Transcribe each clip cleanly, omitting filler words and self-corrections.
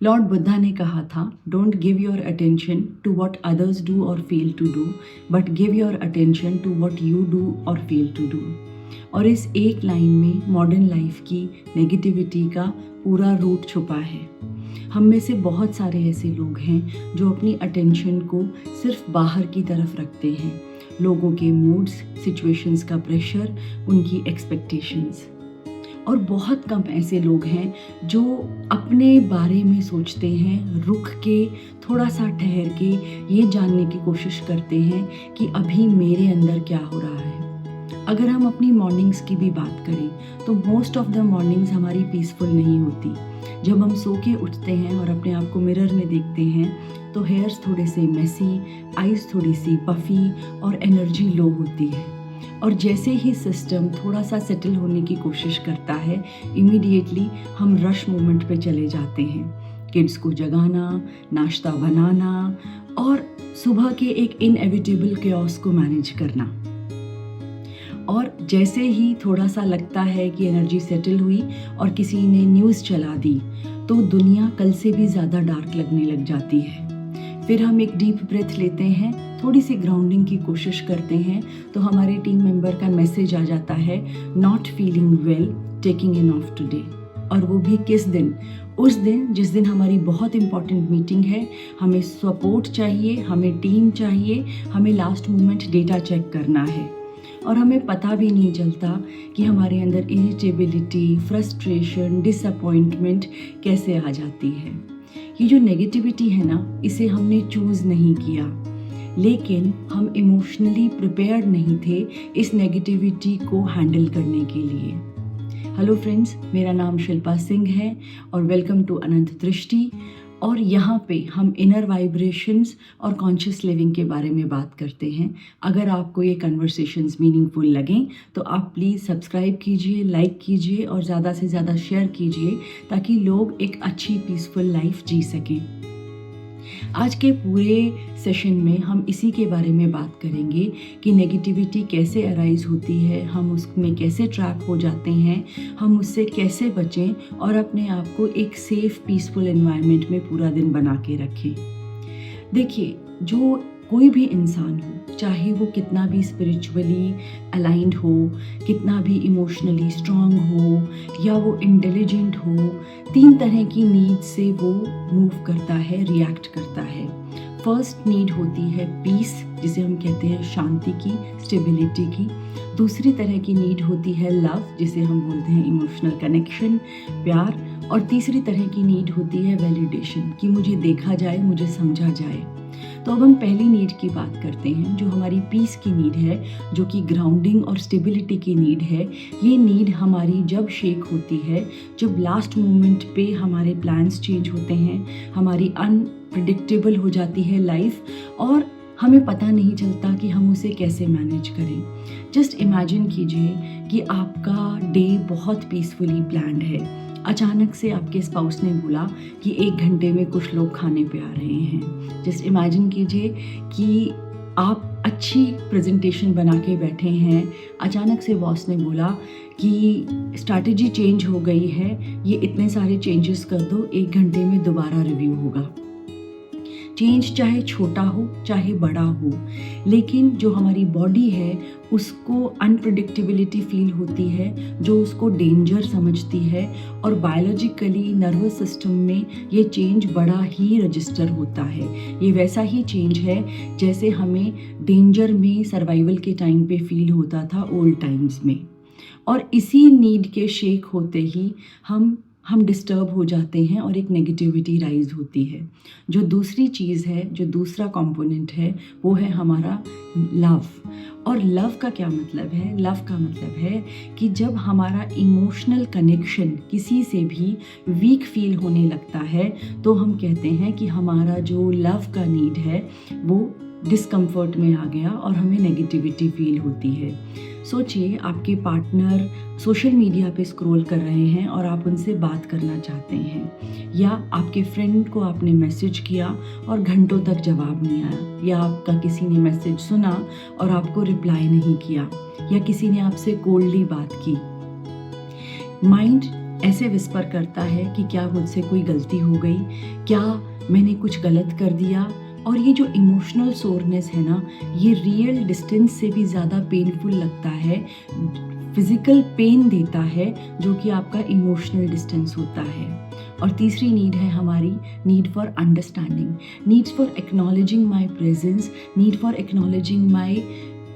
Lord Buddha ने कहा था, don't give your attention to what others do और fail to do, but give your attention to what you do और fail to do. और इस एक लाइन में मॉडर्न लाइफ की नेगेटिविटी का पूरा रूट छुपा है। हम में से बहुत सारे ऐसे लोग हैं जो अपनी अटेंशन को सिर्फ बाहर की तरफ रखते हैं, लोगों के मूड्स, सिचुएशंस का प्रेशर, उनकी एक्सपेक्टेशंस। और बहुत कम ऐसे लोग हैं जो अपने बारे में सोचते हैं, रुक के, थोड़ा सा ठहर के ये जानने की कोशिश करते हैं कि अभी मेरे अंदर क्या हो रहा है। अगर हम अपनी मॉर्निंग्स की भी बात करें तो मोस्ट ऑफ द मॉर्निंग्स हमारी पीसफुल नहीं होती। जब हम सो के उठते हैं और अपने आप को मिरर में देखते हैं तो हेयर्स थोड़े से मेसी, आइज़ थोड़ी सी पफी और एनर्जी लो होती है। और जैसे ही सिस्टम थोड़ा सा सेटल होने की कोशिश करता है, इमीडिएटली हम रश मोमेंट पे चले जाते हैं। किड्स को जगाना, नाश्ता बनाना और सुबह के एक इनएविटेबल केओस को मैनेज करना। और जैसे ही थोड़ा सा लगता है कि एनर्जी सेटल हुई और किसी ने न्यूज़ चला दी तो दुनिया कल से भी ज़्यादा डार्क लगने लग जाती है। फिर हम एक डीप ब्रेथ लेते हैं, थोड़ी सी ग्राउंडिंग की कोशिश करते हैं तो हमारे टीम मेंबर का मैसेज आ जाता है, not feeling well, taking in of today. और वो भी किस दिन? उस दिन जिस दिन हमारी बहुत इंपॉर्टेंट मीटिंग है, हमें सपोर्ट चाहिए, हमें टीम चाहिए, हमें लास्ट मोमेंट डेटा चेक करना है। और हमें पता भी नहीं चलता कि हमारे अंदर इरिटेबिलिटी, फ्रस्ट्रेशन, डिसअपॉइंटमेंट कैसे आ जाती है। ये जो नेगेटिविटी है ना, इसे हमने चूज़ नहीं किया, लेकिन हम इमोशनली प्रिपेयर्ड नहीं थे इस नेगेटिविटी को हैंडल करने के लिए। हेलो फ्रेंड्स, मेरा नाम शिल्पा सिंह है और वेलकम टू अनंत दृष्टि। और यहाँ पे हम इनर वाइब्रेशंस और कॉन्शियस लिविंग के बारे में बात करते हैं। अगर आपको ये कन्वर्सेशंस मीनिंगफुल लगें तो आप प्लीज़ सब्सक्राइब कीजिए, लाइक कीजिए और ज़्यादा से ज़्यादा शेयर कीजिए ताकि लोग एक अच्छी पीसफुल लाइफ जी सकें। आज के पूरे सेशन में हम इसी के बारे में बात करेंगे कि नेगेटिविटी कैसे अराइज होती है, हम उसमें कैसे ट्रैप हो जाते हैं, हम उससे कैसे बचें और अपने आप को एक सेफ पीसफुल एनवायरनमेंट में पूरा दिन बना के रखें। देखिए, जो कोई भी इंसान हो, चाहे वो कितना भी स्पिरिचुअली अलाइंड हो, कितना भी इमोशनली स्ट्रांग हो या वो इंटेलिजेंट हो, 3 तरह की नीड से वो मूव करता है, रिएक्ट करता है। फर्स्ट नीड होती है पीस, जिसे हम कहते हैं शांति की, स्टेबिलिटी की। दूसरी तरह की नीड होती है लव, जिसे हम बोलते हैं इमोशनल कनेक्शन, प्यार। और तीसरी तरह की नीड होती है वैलिडेशन, कि मुझे देखा जाए, मुझे समझा जाए। तो अब हम पहली नीड की बात करते हैं, जो हमारी पीस की नीड है, जो कि ग्राउंडिंग और स्टेबिलिटी की नीड है। ये नीड हमारी जब शेक होती है, जब लास्ट मोमेंट पे हमारे प्लान्स चेंज होते हैं, हमारी अनप्रिडिक्टेबल हो जाती है लाइफ और हमें पता नहीं चलता कि हम उसे कैसे मैनेज करें। जस्ट इमेजिन कीजिए कि आपका डे बहुत पीसफुली प्लान्ड है, अचानक से आपके स्पाउस ने बोला कि 1 घंटे में कुछ लोग खाने पे आ रहे हैं। जस्ट इमेजिन कीजिए कि आप अच्छी प्रेजेंटेशन बना के बैठे हैं, अचानक से बॉस ने बोला कि स्ट्रैटेजी चेंज हो गई है, ये इतने सारे चेंजेस कर दो, 1 घंटे में दोबारा रिव्यू होगा। चेंज चाहे छोटा हो चाहे बड़ा हो, लेकिन जो हमारी बॉडी है उसको अनप्रिडिक्टेबिलिटी फील होती है, जो उसको डेंजर समझती है और बायोलॉजिकली नर्वस सिस्टम में ये चेंज बड़ा ही रजिस्टर होता है। ये वैसा ही चेंज है जैसे हमें डेंजर में सर्वाइवल के टाइम पे फील होता था ओल्ड टाइम्स में। और इसी नीड के शेक होते ही हम डिस्टर्ब हो जाते हैं और एक नेगेटिविटी राइज होती है। जो दूसरी चीज़ है, जो दूसरा कंपोनेंट है, वो है हमारा लव। और लव का क्या मतलब है? लव का मतलब है कि जब हमारा इमोशनल कनेक्शन किसी से भी वीक फील होने लगता है तो हम कहते हैं कि हमारा जो लव का नीड है वो डिस्कम्फर्ट में आ गया और हमें नेगेटिविटी फील होती है। सोचिए, आपके पार्टनर सोशल मीडिया पे स्क्रॉल कर रहे हैं और आप उनसे बात करना चाहते हैं, या आपके फ्रेंड को आपने मैसेज किया और घंटों तक जवाब नहीं आया, या आपका किसी ने मैसेज सुना और आपको रिप्लाई नहीं किया, या किसी ने आपसे कोल्डली बात की। माइंड ऐसे विस्पर करता है कि क्या मुझसे कोई गलती हो गई, क्या मैंने कुछ गलत कर दिया। और ये जो इमोशनल सोरनेस है ना, ये रियल डिस्टेंस से भी ज़्यादा पेनफुल लगता है, फिज़िकल पेन देता है, जो कि आपका इमोशनल डिस्टेंस होता है। और तीसरी नीड है हमारी need for understanding, needs for acknowledging my presence, need for acknowledging my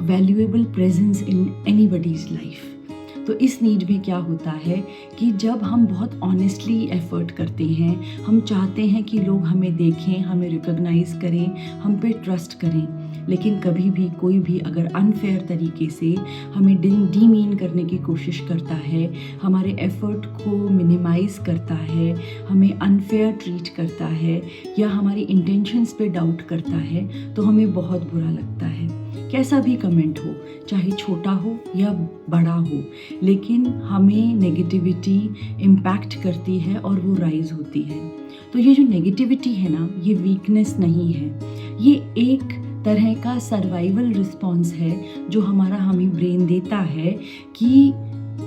valuable presence in anybody's life. तो इस नीड में क्या होता है कि जब हम बहुत ऑनेस्टली एफ़र्ट करते हैं, हम चाहते हैं कि लोग हमें देखें, हमें रिकॉग्नाइज़ करें, हम पे ट्रस्ट करें, लेकिन कभी भी कोई भी अगर अनफेयर तरीके से हमें डीमीन करने की कोशिश करता है, हमारे एफ़र्ट को मिनिमाइज़ करता है, हमें अनफेयर ट्रीट करता है या हमारी इंटेंशंस पे डाउट करता है, तो हमें बहुत बुरा लगता है। कैसा भी कमेंट हो, चाहे छोटा हो या बड़ा हो, लेकिन हमें नेगेटिविटी इम्पैक्ट करती है और वो राइज़ होती है। तो ये जो नेगेटिविटी है ना, ये वीकनेस नहीं है, ये एक तरह का सर्वाइवल रिस्पॉन्स है जो हमें ब्रेन देता है कि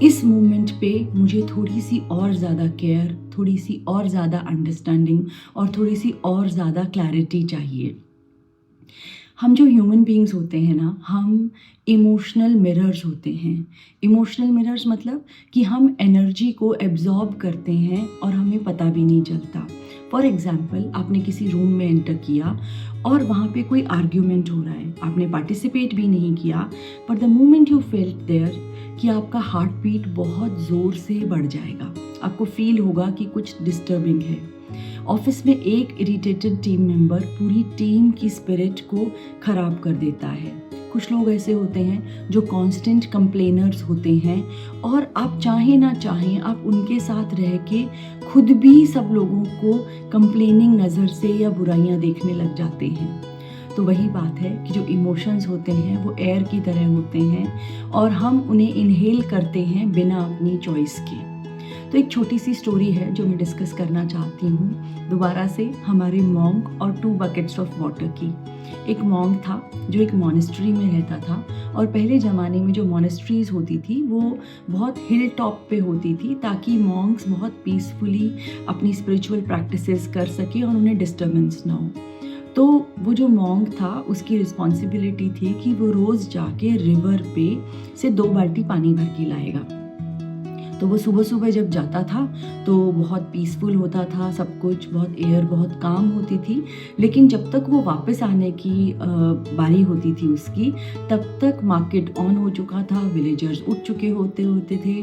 इस मोमेंट पे मुझे थोड़ी सी और ज़्यादा केयर, थोड़ी सी और ज़्यादा अंडरस्टैंडिंग और थोड़ी सी और ज़्यादा क्लैरिटी चाहिए। हम जो ह्यूमन बीइंग्स होते हैं ना, हम इमोशनल मिरर्स होते हैं। इमोशनल मिरर्स मतलब कि हम एनर्जी को एब्जॉर्ब करते हैं और हमें पता भी नहीं चलता। फॉर एग्ज़ाम्पल, आपने किसी रूम में एंटर किया और वहाँ पे कोई आर्ग्यूमेंट हो रहा है, आपने पार्टिसिपेट भी नहीं किया, पर the moment you felt there कि आपका हार्ट बीट बहुत ज़ोर से बढ़ जाएगा, आपको फील होगा कि कुछ डिस्टर्बिंग है। ऑफिस में एक इरिटेटेड टीम मेंबर पूरी टीम की स्पिरिट को ख़राब कर देता है। कुछ लोग ऐसे होते हैं जो कांस्टेंट कंप्लेनर्स होते हैं और आप चाहें ना चाहें, आप उनके साथ रह के खुद भी सब लोगों को कंप्लेनिंग नज़र से या बुराइयां देखने लग जाते हैं। तो वही बात है कि जो इमोशंस होते हैं वो एयर की तरह होते हैं और हम उन्हें इनहेल करते हैं बिना अपनी चॉइस के। तो एक छोटी सी स्टोरी है जो मैं डिस्कस करना चाहती हूँ दोबारा से, हमारे मॉन्क और 2 बकेट्स ऑफ वाटर की। एक मॉन्क था जो एक मॉनेस्ट्री में रहता था और पहले ज़माने में जो मॉनेस्ट्रीज़ होती थी वो बहुत हिल टॉप पे होती थी, ताकि मॉन्क्स बहुत पीसफुली अपनी स्पिरिचुअल प्रैक्टिसेस कर सके और उन्हें डिस्टर्बेंस ना हो। तो वो जो मॉन्क था उसकी रिस्पॉन्सिबिलिटी थी कि वो रोज़ जाके रिवर पे से 2 बाल्टी पानी भर के लाएगा। तो वो सुबह सुबह जब जाता था तो बहुत पीसफुल होता था सब कुछ, बहुत एयर बहुत काम होती थी, लेकिन जब तक वो वापस आने की बारी होती थी उसकी, तब तक मार्केट ऑन हो चुका था, विलेजर्स उठ चुके होते थे,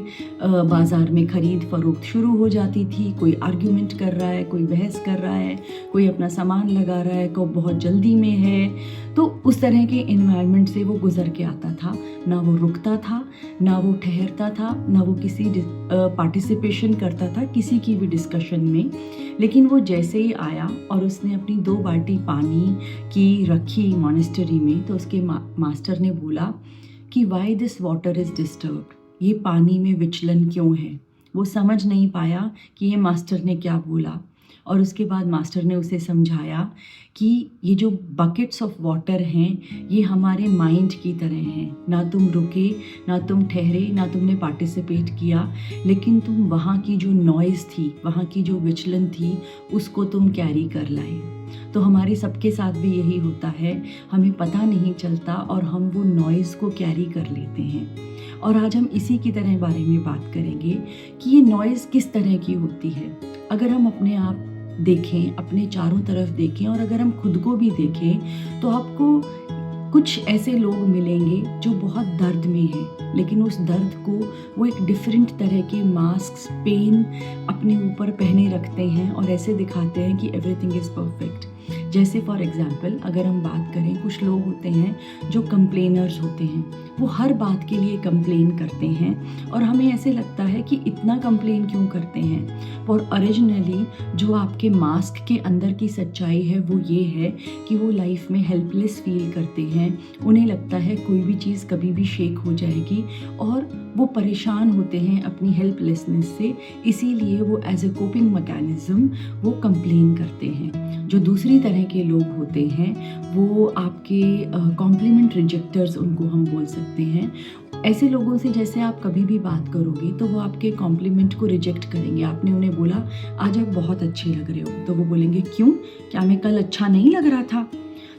बाज़ार में ख़रीद फरोख्त शुरू हो जाती थी, कोई आर्ग्यूमेंट कर रहा है, कोई बहस कर रहा है, कोई अपना सामान लगा रहा है, कोई बहुत जल्दी में है। तो उस तरह के इन्वायरमेंट से वो गुज़र के आता था, ना वो रुकता था, ना वो ठहरता था, ना वो किसी पार्टिसिपेशन करता था किसी की भी डिस्कशन में। लेकिन वो जैसे ही आया और उसने अपनी 2 बाल्टी पानी की रखी मॉनेस्टरी में, तो उसके मास्टर ने बोला कि why this water is disturbed, ये पानी में विचलन क्यों है। वो समझ नहीं पाया कि ये मास्टर ने क्या बोला, और उसके बाद मास्टर ने उसे समझाया कि ये जो बकेट्स ऑफ वाटर हैं ये हमारे माइंड की तरह हैं, ना तुम रुके, ना तुम ठहरे, ना तुमने पार्टिसिपेट किया, लेकिन तुम वहाँ की जो नॉइज़ थी, वहाँ की जो विचलन थी, उसको तुम कैरी कर लाए। तो हमारे सबके साथ भी यही होता है, हमें पता नहीं चलता और हम वो नॉइज़ को कैरी कर लेते हैं। और आज हम इसी की तरह बारे में बात करेंगे कि ये नॉइज़ किस तरह की होती है। अगर हम अपने आप देखें, अपने चारों तरफ देखें और अगर हम खुद को भी देखें, तो आपको कुछ ऐसे लोग मिलेंगे जो बहुत दर्द में हैं, लेकिन उस दर्द को वो एक डिफरेंट तरह के मास्क, पेन अपने ऊपर पहने रखते हैं और ऐसे दिखाते हैं कि एवरीथिंग इज़ परफेक्ट। जैसे फॉर एग्जांपल अगर हम बात करें, कुछ लोग होते हैं जो कंप्लेनर्स होते हैं, वो हर बात के लिए कंप्लेन करते हैं और हमें ऐसे लगता है कि इतना कंप्लेन क्यों करते हैं। और ओरिजिनली जो आपके मास्क के अंदर की सच्चाई है वो ये है कि वो लाइफ में हेल्पलेस फील करते हैं, उन्हें लगता है कोई भी चीज़ कभी भी शेक हो जाएगी और वो परेशान होते हैं अपनी हेल्पलेसनेस से, इसीलिए वो एज ए कोपिंग मैकेनिज्म वो कंप्लेन करते हैं। जो दूसरी तरह के लोग होते हैं वो आपके कॉम्प्लीमेंट रिजेक्टर्स उनको हम बोल सकते हैं। ऐसे लोगों से जैसे आप कभी भी बात करोगे तो वो आपके कॉम्प्लीमेंट को रिजेक्ट करेंगे। आपने उन्हें बोला आज आप बहुत अच्छे लग रहे हो, तो वो बोलेंगे क्यों, क्या मैं कल अच्छा नहीं लग रहा था।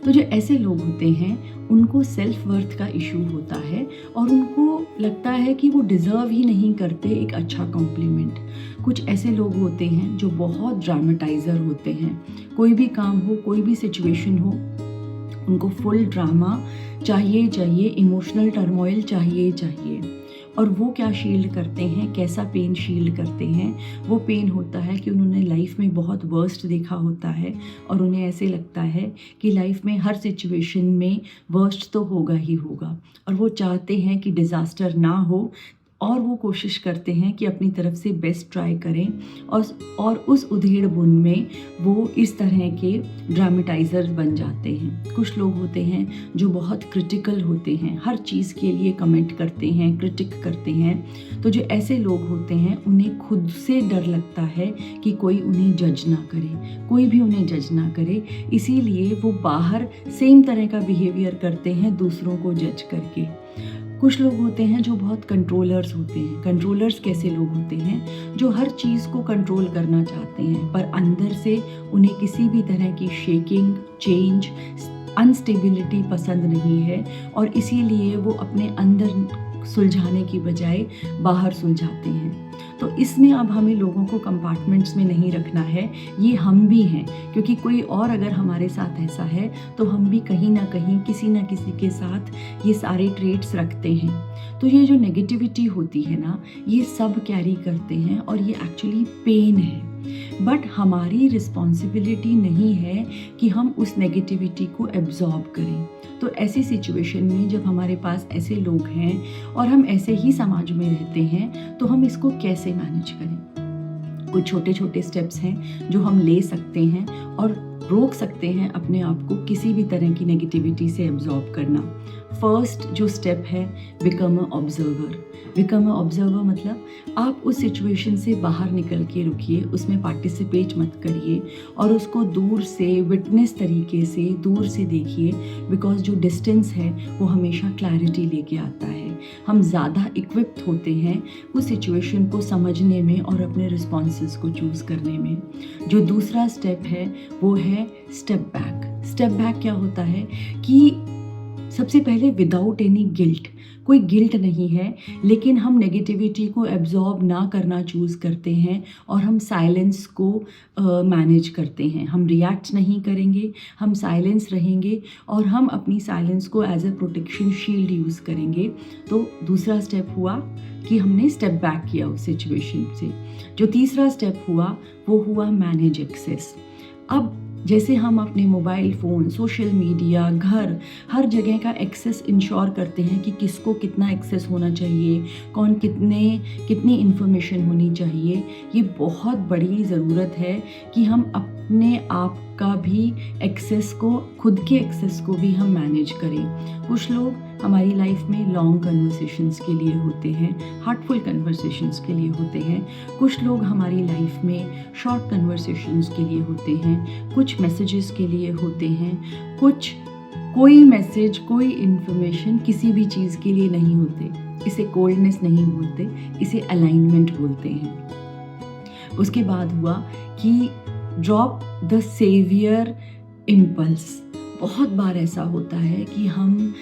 तो जो ऐसे लोग होते हैं उनको सेल्फ वर्थ का इशू होता है और उनको लगता है कि वो डिज़र्व ही नहीं करते एक अच्छा कॉम्प्लीमेंट। कुछ ऐसे लोग होते हैं जो बहुत ड्रामेटाइज़र होते हैं। कोई भी काम हो, कोई भी सिचुएशन हो, उनको फुल ड्रामा चाहिए, इमोशनल टर्मोइल चाहिए। और वो क्या शील्ड करते हैं, कैसा पेन शील्ड करते हैं, वो पेन होता है कि उन्होंने लाइफ में बहुत वर्स्ट देखा होता है और उन्हें ऐसे लगता है कि लाइफ में हर सिचुएशन में वर्स्ट तो होगा ही होगा, और वो चाहते हैं कि डिज़ास्टर ना हो और वो कोशिश करते हैं कि अपनी तरफ से बेस्ट ट्राई करें। और उस उधेड़ बुन में वो इस तरह के ड्रामेटाइज़र बन जाते हैं। कुछ लोग होते हैं जो बहुत क्रिटिकल होते हैं, हर चीज़ के लिए कमेंट करते हैं, क्रिटिक करते हैं। तो जो ऐसे लोग होते हैं उन्हें खुद से डर लगता है कि कोई उन्हें जज ना करे, कोई भी उन्हें जज ना करे, इसीलिए वो बाहर सेम तरह का बिहेवियर करते हैं दूसरों को जज करके। कुछ लोग होते हैं जो बहुत कंट्रोलर्स होते हैं। कंट्रोलर्स कैसे लोग होते हैं, जो हर चीज़ को कंट्रोल करना चाहते हैं पर अंदर से उन्हें किसी भी तरह की शेकिंग, चेंज, अनस्टेबिलिटी पसंद नहीं है और इसीलिए वो अपने अंदर सुलझाने की बजाय बाहर सुलझाते हैं। तो इसमें अब हमें लोगों को कंपार्टमेंट्स में नहीं रखना है, ये हम भी हैं, क्योंकि कोई और अगर हमारे साथ ऐसा है तो हम भी कहीं ना कहीं किसी ना किसी के साथ ये सारे ट्रेट्स रखते हैं। तो ये जो नेगेटिविटी होती है ना, ये सब कैरी करते हैं और ये एक्चुअली पेन है। बट हमारी रिस्पॉन्सिबिलिटी नहीं है कि हम उस नेगेटिविटी को एब्जॉर्ब करें। तो ऐसी सिचुएशन में जब हमारे पास ऐसे लोग हैं और हम ऐसे ही समाज में रहते हैं तो हम इसको कैसे मैनेज करें। कुछ छोटे छोटे स्टेप्स हैं जो हम ले सकते हैं और रोक सकते हैं अपने आप को किसी भी तरह की नेगेटिविटी से एब्जॉर्ब करना। फर्स्ट जो स्टेप है, become a observer. Become a observer मतलब आप उस सिचुएशन से बाहर निकल के रुकिए, उसमें पार्टिसिपेट मत करिए और उसको दूर से विटनेस तरीके से दूर से देखिए। बिकॉज जो डिस्टेंस है वो हमेशा क्लैरिटी लेके आता है। हम ज़्यादा इक्विप्ड होते हैं उस सिचुएशन को समझने में और अपने रिस्पॉन्सेस को चूज़ करने में। जो दूसरा स्टेप है वो है स्टेप बैक। स्टेप बैक क्या होता है कि सबसे पहले विदाउट एनी गिल्ट, कोई गिल्ट नहीं है, लेकिन हम नेगेटिविटी को एब्जॉर्ब ना करना चूज़ करते हैं और हम साइलेंस को मैनेज करते हैं। हम रिएक्ट नहीं करेंगे, हम साइलेंस रहेंगे और हम अपनी साइलेंस को as a protection shield use करेंगे। तो दूसरा स्टेप हुआ कि हमने स्टेप बैक किया उस सिचुएशन से। जो तीसरा स्टेप हुआ वो हुआ मैनेज एक्सेस। अब जैसे हम अपने मोबाइल फ़ोन, सोशल मीडिया, घर, हर जगह का एक्सेस इंश्योर करते हैं कि किसको कितना एक्सेस होना चाहिए, कौन कितनी इन्फॉर्मेशन होनी चाहिए, ये बहुत बड़ी ज़रूरत है कि हम अपने आप का भी एक्सेस को, खुद के एक्सेस को भी हम मैनेज करें। कुछ लोग हमारी लाइफ में लॉन्ग कन्वर्सेशंस के लिए होते हैं, हार्टफुल कन्वर्सेशंस के लिए होते हैं। कुछ लोग हमारी लाइफ में शॉर्ट कन्वर्सेशंस के लिए होते हैं, कुछ मैसेजेस के लिए होते हैं, कोई मैसेज, कोई इन्फॉर्मेशन किसी भी चीज़ के लिए नहीं होते। इसे कोल्डनेस नहीं बोलते, इसे अलाइनमेंट बोलते हैं। उसके बाद हुआ कि ड्रॉप द सेवियर इम्पल्स। बहुत बार ऐसा होता है कि हम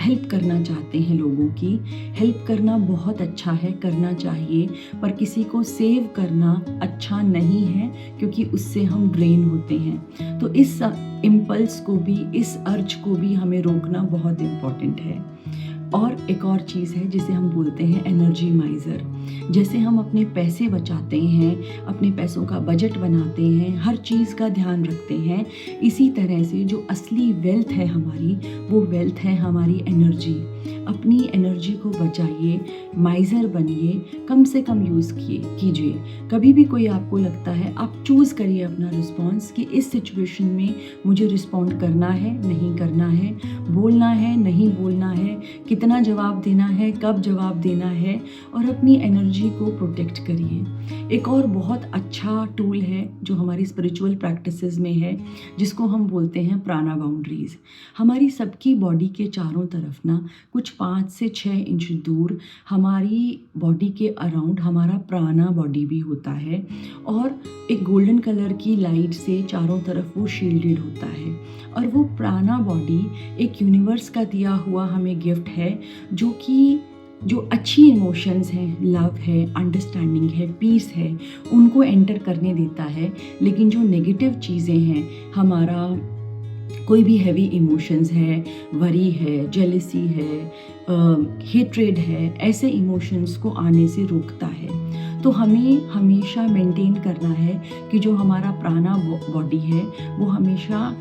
हेल्प करना चाहते हैं लोगों की। हेल्प करना बहुत अच्छा है, करना चाहिए, पर किसी को सेव करना अच्छा नहीं है क्योंकि उससे हम ड्रेन होते हैं। तो इस इम्पल्स को भी, इस अर्ज को भी हमें रोकना बहुत इम्पॉर्टेंट है। और एक और चीज़ है जिसे हम बोलते हैं एनर्जी माइज़र। जैसे हम अपने पैसे बचाते हैं, अपने पैसों का बजट बनाते हैं, हर चीज़ का ध्यान रखते हैं, इसी तरह से जो असली वेल्थ है हमारी, वो वेल्थ है हमारी एनर्जी। अपनी एनर्जी को बचाइए, माइज़र बनिए, कम से कम यूज़ कीजिए। कभी भी कोई आपको लगता है, आप चूज़ करिए अपना रिस्पॉन्स कि इस सिचुएशन में मुझे रिस्पॉन्ड करना है, नहीं करना है, बोलना है, नहीं बोलना है, कितना कितना जवाब देना है, कब जवाब देना है, और अपनी एनर्जी को प्रोटेक्ट करिए। एक और बहुत अच्छा टूल है जो हमारी स्पिरिचुअल प्रैक्टिसेस में है, जिसको हम बोलते हैं प्राणा बाउंड्रीज। हमारी सबकी बॉडी के चारों तरफ ना कुछ 5 से 6 इंच दूर हमारी बॉडी के अराउंड हमारा प्राणा बॉडी भी होता है, और एक गोल्डन कलर की लाइट से चारों तरफ वो शील्डेड होता है। और वो प्राणा बॉडी एक यूनिवर्स का दिया हुआ हमें गिफ्ट है, जो अच्छी इमोशंस हैं, लव है, अंडरस्टैंडिंग है, पीस है, उनको एंटर करने देता है। लेकिन जो नेगेटिव चीज़ें हैं, हमारा कोई भी हैवी इमोशंस है, वरी है, जेलसी है, हेट्रेड है, ऐसे इमोशंस को आने से रोकता है। तो हमें हमेशा मेंटेन करना है कि जो हमारा प्राणा बॉडी है वो हमेशा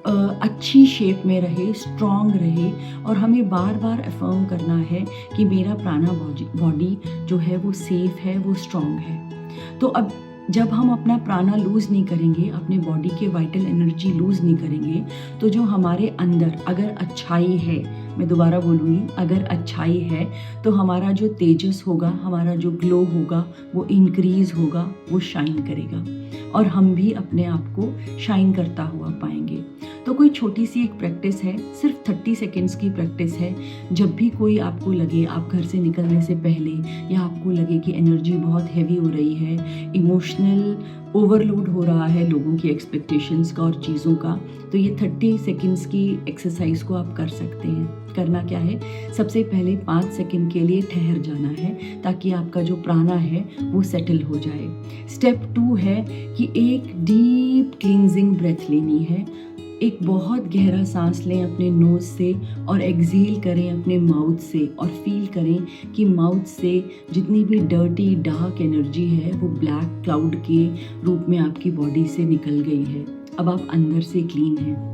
अच्छी शेप में रहे, स्ट्रॉन्ग रहे, और हमें बार बार अफर्म करना है कि मेरा प्राणा बॉडी जो है वो सेफ है, वो स्ट्रॉन्ग है। तो अब जब हम अपना प्राणा लूज़ नहीं करेंगे, अपने बॉडी के वाइटल एनर्जी लूज़ नहीं करेंगे, तो जो हमारे अंदर अगर अच्छाई है, मैं दोबारा बोलूँगी, अगर अच्छाई है तो हमारा जो तेजस होगा, हमारा जो ग्लो होगा वो इंक्रीज़ होगा, वो शाइन करेगा, और हम भी अपने आप को शाइन करता हुआ पाएंगे। तो कोई छोटी सी एक प्रैक्टिस है, सिर्फ 30 सेकेंड्स की प्रैक्टिस है। जब भी कोई आपको लगे, आप घर से निकलने से पहले, या आपको लगे कि एनर्जी बहुत हैवी हो रही है, इमोशनल ओवरलोड हो रहा है लोगों की एक्सपेक्टेशंस का और चीज़ों का, तो ये 30 सेकेंड्स की एक्सरसाइज को आप कर सकते हैं। करना क्या है, सबसे पहले 5 सेकेंड के लिए ठहर जाना है, ताकि आपका जो प्राणा है वो सेटल हो जाए। स्टेप 2 है कि एक डीप क्लींजिंग ब्रेथ लेनी है। एक बहुत गहरा सांस लें अपने नोज़ से, और एक्सहेल करें अपने माउथ से, और फील करें कि माउथ से जितनी भी डर्टी डार्क एनर्जी है वो ब्लैक क्लाउड के रूप में आपकी बॉडी से निकल गई है। अब आप अंदर से क्लीन हैं।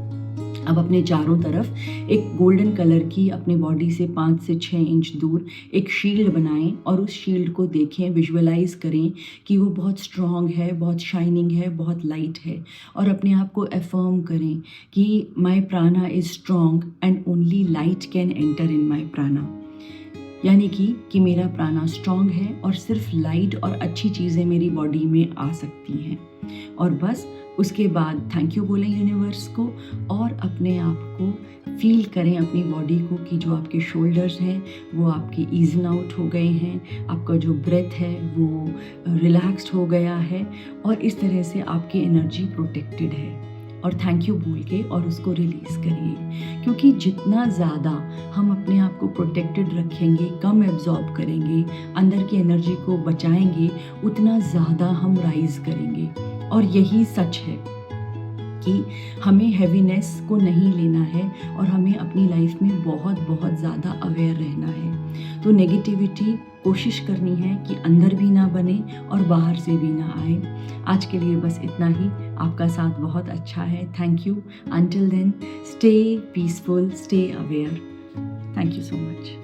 अब अपने चारों तरफ एक गोल्डन कलर की अपने बॉडी से 5 से 6 इंच दूर एक शील्ड बनाएं, और उस शील्ड को देखें, विजुअलाइज करें कि वो बहुत स्ट्रॉन्ग है, बहुत शाइनिंग है, बहुत लाइट है, और अपने आप को अफर्म करें कि my prana is strong and only light can enter in my prana. यानी कि मेरा प्राणा स्ट्रॉन्ग है और सिर्फ लाइट और अच्छी चीज़ें मेरी बॉडी में आ सकती हैं। और बस उसके बाद थैंक यू बोलें यूनिवर्स को, और अपने आप को फील करें, अपनी बॉडी को, कि जो आपके शोल्डर्स हैं वो आपके ईजन आउट हो गए हैं, आपका जो ब्रेथ है वो रिलैक्स्ड हो गया है, और इस तरह से आपकी एनर्जी प्रोटेक्टेड है। और थैंक यू बोल के और उसको रिलीज़ करिए, क्योंकि जितना ज़्यादा हम अपने आप को प्रोटेक्टेड रखेंगे, कम एब्जॉर्ब करेंगे, अंदर की एनर्जी को बचाएंगे, उतना ज़्यादा हम राइज करेंगे। और यही सच है कि हमें हैवीनेस को नहीं लेना है, और हमें अपनी लाइफ में बहुत बहुत ज़्यादा अवेयर रहना है। तो नेगेटिविटी कोशिश करनी है कि अंदर भी ना बने और बाहर से भी ना आए। आज के लिए बस इतना ही। आपका साथ बहुत अच्छा है। Thank you. Until then, stay peaceful, stay aware. Thank you so much.